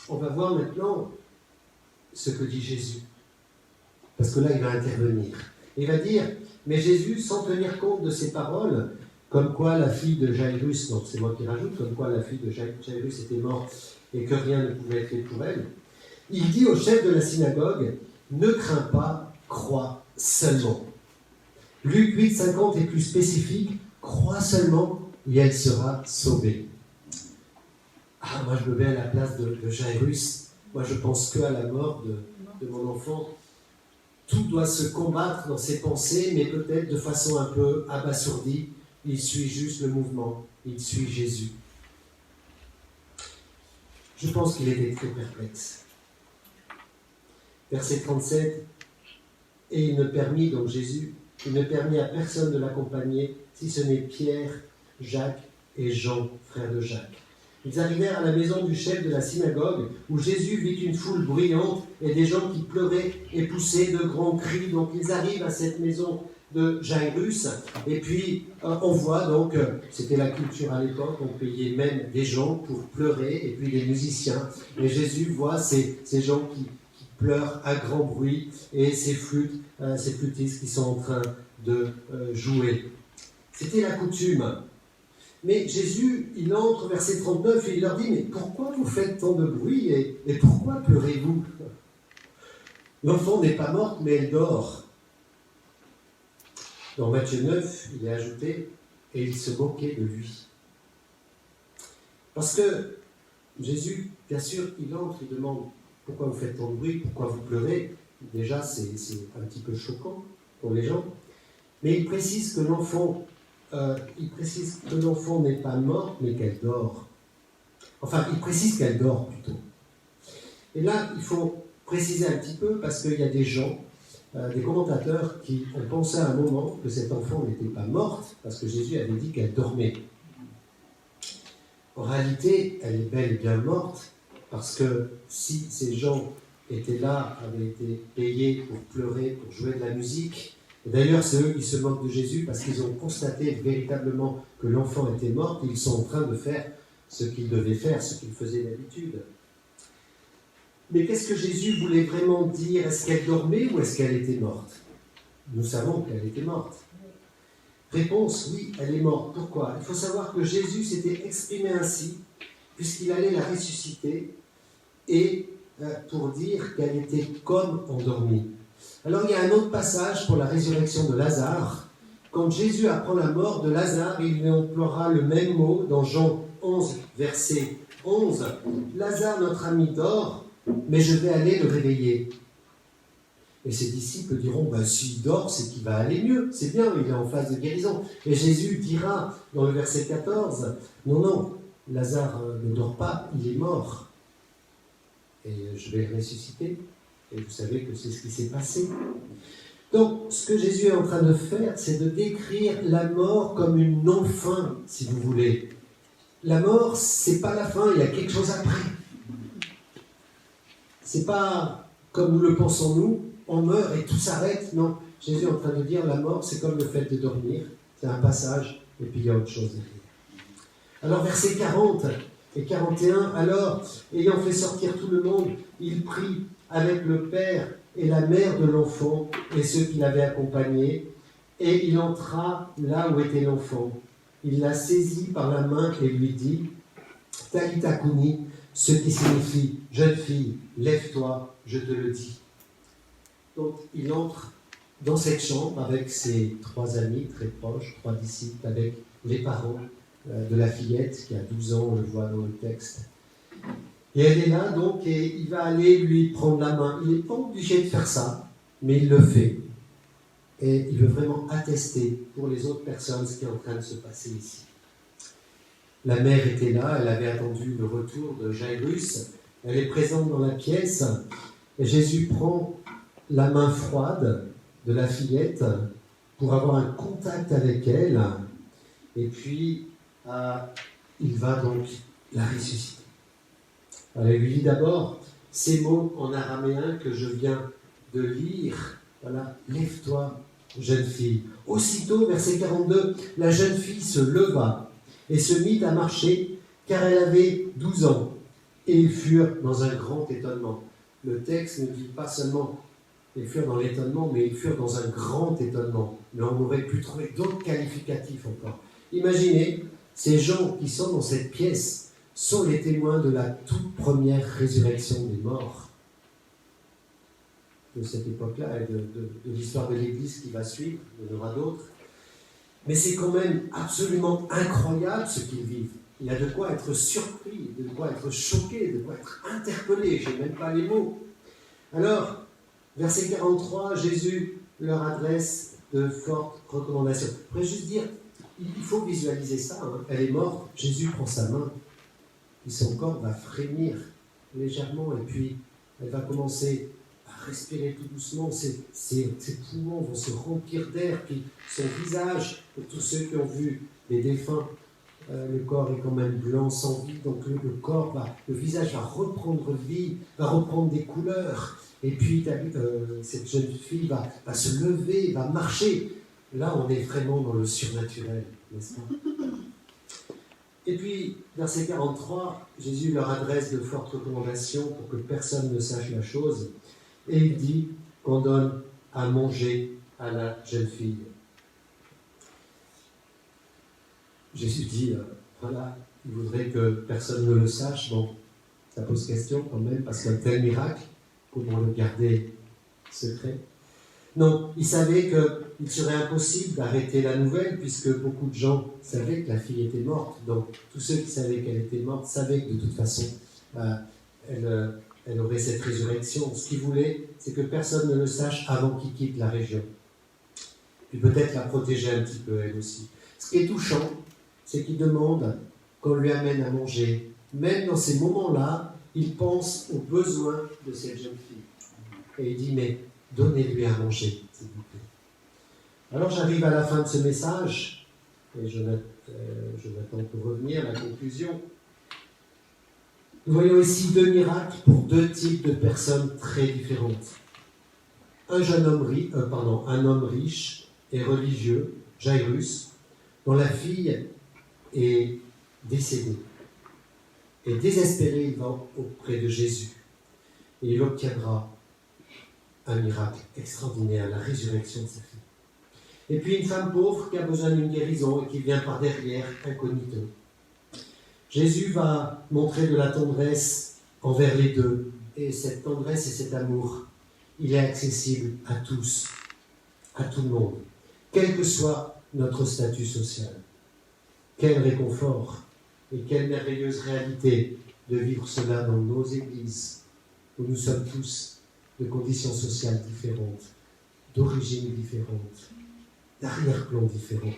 on va voir maintenant ce que dit Jésus. Parce que là, il va intervenir. Il va dire, mais Jésus, sans tenir compte de ses paroles, comme quoi la fille de Jairus, donc c'est moi qui rajoute, comme quoi la fille de Jairus était morte et que rien ne pouvait être fait pour elle, il dit au chef de la synagogue, ne crains pas, crois seulement. Luc 8, 50 est plus spécifique, crois seulement et elle sera sauvée. Ah, moi je me mets à la place de Jairus, moi je pense qu'à la mort de mon enfant. Tout doit se combattre dans ses pensées, mais peut-être de façon un peu abasourdie. Il suit juste le mouvement, il suit Jésus. Je pense qu'il était très perplexe. Verset 37, et il ne permit, donc Jésus, il ne permit à personne de l'accompagner, si ce n'est Pierre, Jacques et Jean, frères de Jacques. Ils arrivèrent à la maison du chef de la synagogue, où Jésus vit une foule bruyante et des gens qui pleuraient et poussaient de grands cris. Donc ils arrivent à cette maison de Jairus, et puis on voit donc, c'était la culture à l'époque, on payait même des gens pour pleurer, et puis des musiciens. Et Jésus voit ces gens qui pleurent à grand bruit, et ces flûtistes qui sont en train de jouer. C'était la coutume. Mais Jésus, il entre, verset 39, et il leur dit, mais pourquoi vous faites tant de bruit et pourquoi pleurez-vous? L'enfant n'est pas morte, mais elle dort. Dans Matthieu 9, il est ajouté, et il se moquait de lui. Parce que Jésus, bien sûr, il entre, il demande, pourquoi vous faites tant de bruit, pourquoi vous pleurez? Déjà, c'est un petit peu choquant pour les gens. Mais il précise que l'enfant n'est pas morte, mais qu'elle dort. Enfin, il précise qu'elle dort plutôt. Et là, il faut préciser un petit peu, parce qu'il y a des gens, des commentateurs, qui ont pensé à un moment que cet enfant n'était pas morte, parce que Jésus avait dit qu'elle dormait. En réalité, elle est bel et bien morte, parce que si ces gens étaient là, avaient été payés pour pleurer, pour jouer de la musique, et d'ailleurs, c'est eux qui se moquent de Jésus parce qu'ils ont constaté véritablement que l'enfant était mort et ils sont en train de faire ce qu'ils devaient faire, ce qu'ils faisaient d'habitude. Mais qu'est-ce que Jésus voulait vraiment dire? Est-ce qu'elle dormait ou est-ce qu'elle était morte? Nous savons qu'elle était morte. Réponse, oui, elle est morte. Pourquoi? Il faut savoir que Jésus s'était exprimé ainsi, puisqu'il allait la ressusciter, et pour dire qu'elle était comme endormie. Alors il y a un autre passage pour la résurrection de Lazare. Quand Jésus apprend la mort de Lazare, il lui emploiera le même mot dans Jean 11, verset 11. Lazare, notre ami, dort, mais je vais aller le réveiller. Et ses disciples diront, s'il dort, c'est qu'il va aller mieux. C'est bien, il est en phase de guérison. Et Jésus dira dans le verset 14, non, Lazare ne dort pas, il est mort. Et je vais le ressusciter. Et vous savez que c'est ce qui s'est passé. Donc, ce que Jésus est en train de faire, c'est de décrire la mort comme une non-fin, si vous voulez. La mort, c'est pas la fin, il y a quelque chose après. C'est pas comme nous le pensons nous, on meurt et tout s'arrête. Non, Jésus est en train de dire la mort, c'est comme le fait de dormir, c'est un passage, et puis il y a autre chose derrière. Alors, versets 40 et 41, alors, ayant fait sortir tout le monde, il prit avec le père et la mère de l'enfant et ceux qui l'avaient accompagné, et il entra là où était l'enfant. Il la saisit par la main et lui dit « Talita Kumi », ce qui signifie « Jeune fille, lève-toi, je te le dis ». Donc il entre dans cette chambre avec ses 3 amis très proches, 3 disciples, avec les parents de la fillette qui a 12 ans, on le voit dans le texte. Et elle est là donc, et il va aller lui prendre la main. Il n'est pas obligé de faire ça, mais il le fait. Et il veut vraiment attester pour les autres personnes ce qui est en train de se passer ici. La mère était là, elle avait attendu le retour de Jairus. Elle est présente dans la pièce. Et Jésus prend la main froide de la fillette pour avoir un contact avec elle. Et puis, il va donc la ressusciter. Alors, il lui dit d'abord ces mots en araméen que je viens de lire. Voilà, lève-toi, jeune fille. Aussitôt, verset 42, la jeune fille se leva et se mit à marcher, car elle avait 12 ans. Et ils furent dans un grand étonnement. Le texte ne dit pas seulement ils furent dans l'étonnement, mais ils furent dans un grand étonnement. Mais on aurait pu trouver d'autres qualificatifs encore. Imaginez, ces gens qui sont dans cette pièce sont les témoins de la toute première résurrection des morts de cette époque-là et de l'histoire de l'Église qui va suivre, il y en aura d'autres. Mais c'est quand même absolument incroyable ce qu'ils vivent. Il y a de quoi être surpris, de quoi être choqué, de quoi être interpellé, je n'ai même pas les mots. Alors, verset 43, Jésus leur adresse de fortes recommandations. Je pourrais juste dire, il faut visualiser ça, hein. Elle est morte, Jésus prend sa main, et son corps va frémir légèrement, et puis elle va commencer à respirer tout doucement, ses poumons vont se remplir d'air, puis son visage, pour tous ceux qui ont vu les défunts, le corps est quand même blanc, sans vie, donc le visage va reprendre vie, va reprendre des couleurs, et puis cette jeune fille va se lever, va marcher. Là, on est vraiment dans le surnaturel, n'est-ce pas? Et puis, verset 43, Jésus leur adresse de fortes recommandations pour que personne ne sache la chose. Et il dit qu'on donne à manger à la jeune fille. Jésus dit, voilà, il voudrait que personne ne le sache. Bon, ça pose question quand même, parce qu'un tel miracle, comment le garder secret? Non, il savait qu'il serait impossible d'arrêter la nouvelle, puisque beaucoup de gens savaient que la fille était morte. Donc, tous ceux qui savaient qu'elle était morte savaient que de toute façon, elle aurait cette résurrection. Ce qu'il voulait, c'est que personne ne le sache avant qu'il quitte la région. Puis peut-être la protéger un petit peu, elle aussi. Ce qui est touchant, c'est qu'il demande qu'on lui amène à manger. Même dans ces moments-là, il pense aux besoins de cette jeune fille. Et il dit, mais donnez-lui à manger, s'il vous plaît. Alors j'arrive à la fin de ce message, et je m'attends pour revenir à la conclusion. Nous voyons ici 2 miracles pour 2 types de personnes très différentes. Un homme riche et religieux, Jairus, dont la fille est décédée. Et désespéré, il va auprès de Jésus. Et il obtiendra un miracle extraordinaire, la résurrection de sa fille. Et puis une femme pauvre qui a besoin d'une guérison et qui vient par derrière, incognito. Jésus va montrer de la tendresse envers les deux. Et cette tendresse et cet amour, il est accessible à tous, à tout le monde, quel que soit notre statut social. Quel réconfort et quelle merveilleuse réalité de vivre cela dans nos églises, où nous sommes tous de conditions sociales différentes, d'origines différentes, d'arrière-plan différents.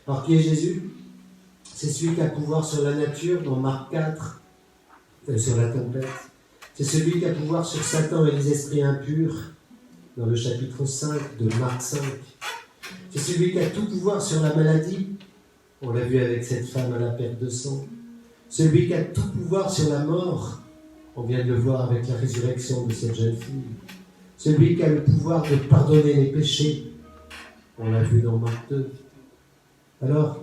Alors, qui est Jésus? C'est celui qui a pouvoir sur la nature, dans Marc 4, sur la tempête, C'est celui qui a pouvoir sur Satan et les esprits impurs, dans le chapitre 5 de Marc 5. C'est celui qui a tout pouvoir sur la maladie. On l'a vu avec cette femme à la perte de sang. Celui qui a tout pouvoir sur la mort. On vient de le voir avec la résurrection de cette jeune fille. Celui qui a le pouvoir de pardonner les péchés. On l'a vu dans Marc 2. Alors,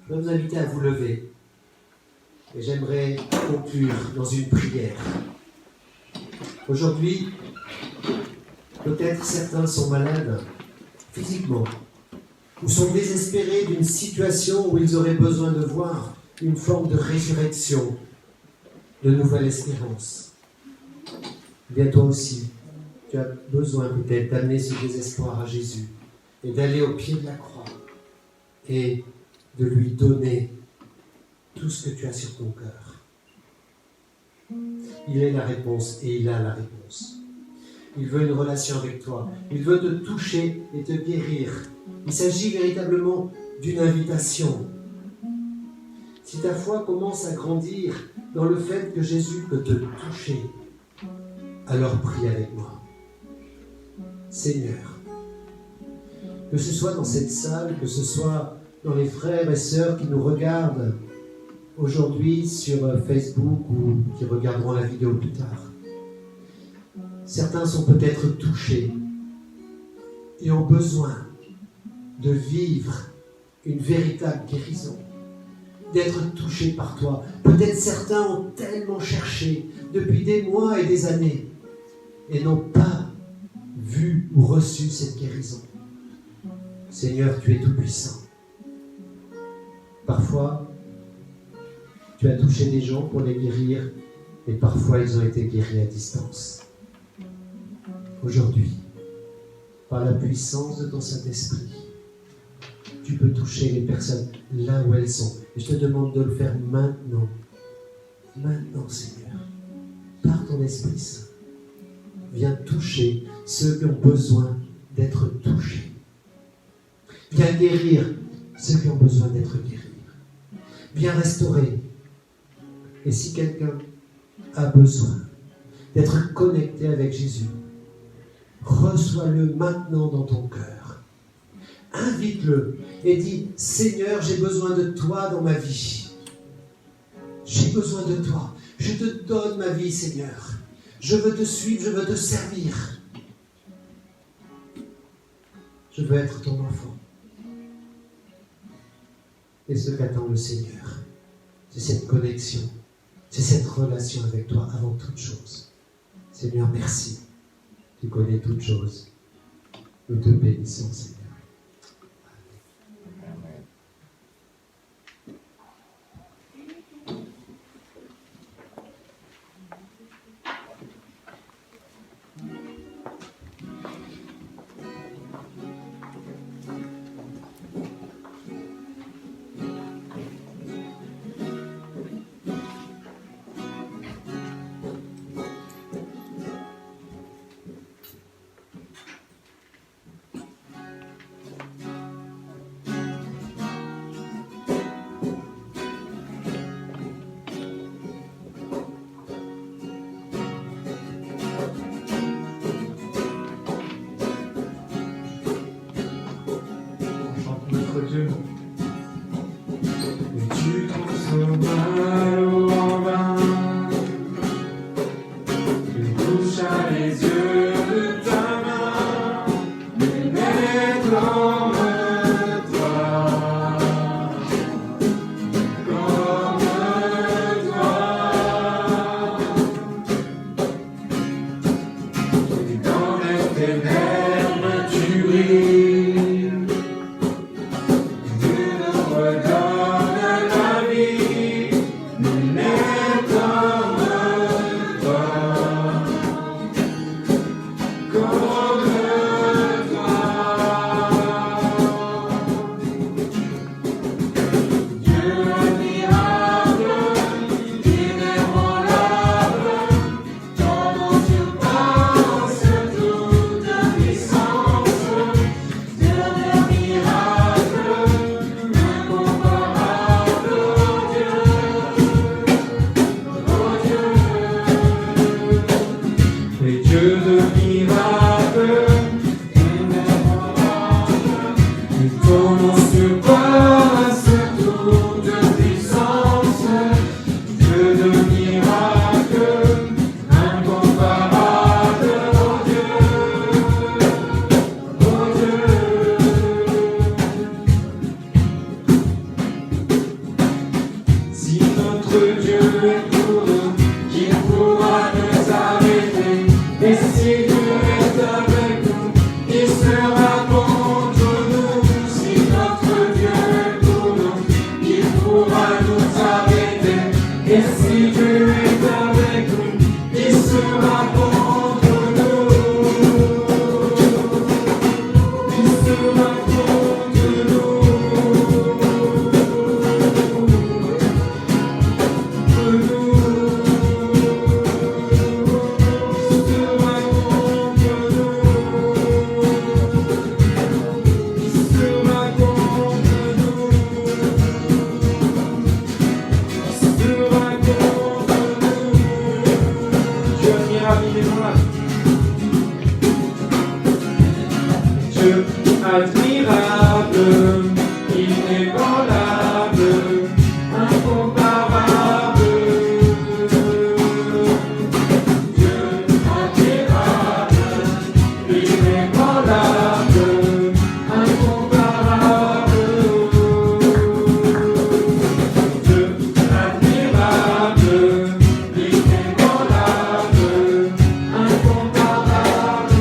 je vais vous inviter à vous lever. Et j'aimerais conclure dans une prière. Aujourd'hui, peut-être certains sont malades physiquement, ou sont désespérés d'une situation où ils auraient besoin de voir une forme de résurrection, de nouvelle espérance. Bien toi aussi, tu as besoin peut-être d'amener ce désespoir à Jésus et d'aller au pied de la croix et de lui donner tout ce que tu as sur ton cœur. Il est la réponse et il a la réponse. Il veut une relation avec toi. Il veut te toucher et te guérir. Il s'agit véritablement d'une invitation. Si ta foi commence à grandir dans le fait que Jésus peut te toucher, alors prie avec moi. Seigneur, que ce soit dans cette salle, que ce soit dans les frères et sœurs qui nous regardent aujourd'hui sur Facebook ou qui regarderont la vidéo plus tard, certains sont peut-être touchés et ont besoin de vivre une véritable guérison, d'être touchés par toi. Peut-être certains ont tellement cherché depuis des mois et des années et n'ont pas vu ou reçu cette guérison. Seigneur, tu es tout-puissant. Parfois, tu as touché des gens pour les guérir et parfois ils ont été guéris à distance. Aujourd'hui, par la puissance de ton Saint-Esprit, tu peux toucher les personnes là où elles sont. Et je te demande de le faire maintenant. Maintenant, Seigneur. Par ton Esprit Saint. Viens toucher ceux qui ont besoin d'être touchés. Viens guérir ceux qui ont besoin d'être guéris. Viens restaurer. Et si quelqu'un a besoin d'être connecté avec Jésus, reçois-le maintenant dans ton cœur. Invite-le et dis, Seigneur, j'ai besoin de toi dans ma vie. J'ai besoin de toi. Je te donne ma vie, Seigneur. Je veux te suivre, je veux te servir. Je veux être ton enfant. Et ce qu'attend le Seigneur, c'est cette connexion, c'est cette relation avec toi avant toute chose. Seigneur, merci. Tu connais toutes choses. Nous te bénissons, Seigneur. est pour nous, qui pourra nous arrêter? Et si Dieu est avec nous, qui sera contre nous? Si notre Dieu est pour nous, qui pourra nous arrêter? Et si Dieu est avec nous, qui sera contre nous? Qui sera contre nous? Dieu admirable, inébranlable, incomparable. Dieu admirable, inébranlable, incomparable. Dieu admirable, inébranlable, incomparable.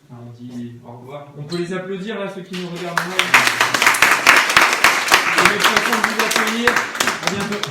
On dit au revoir. On peut les applaudir là, ceux qui nous regardent. Je vais de toute façon vous accueillir. À bientôt.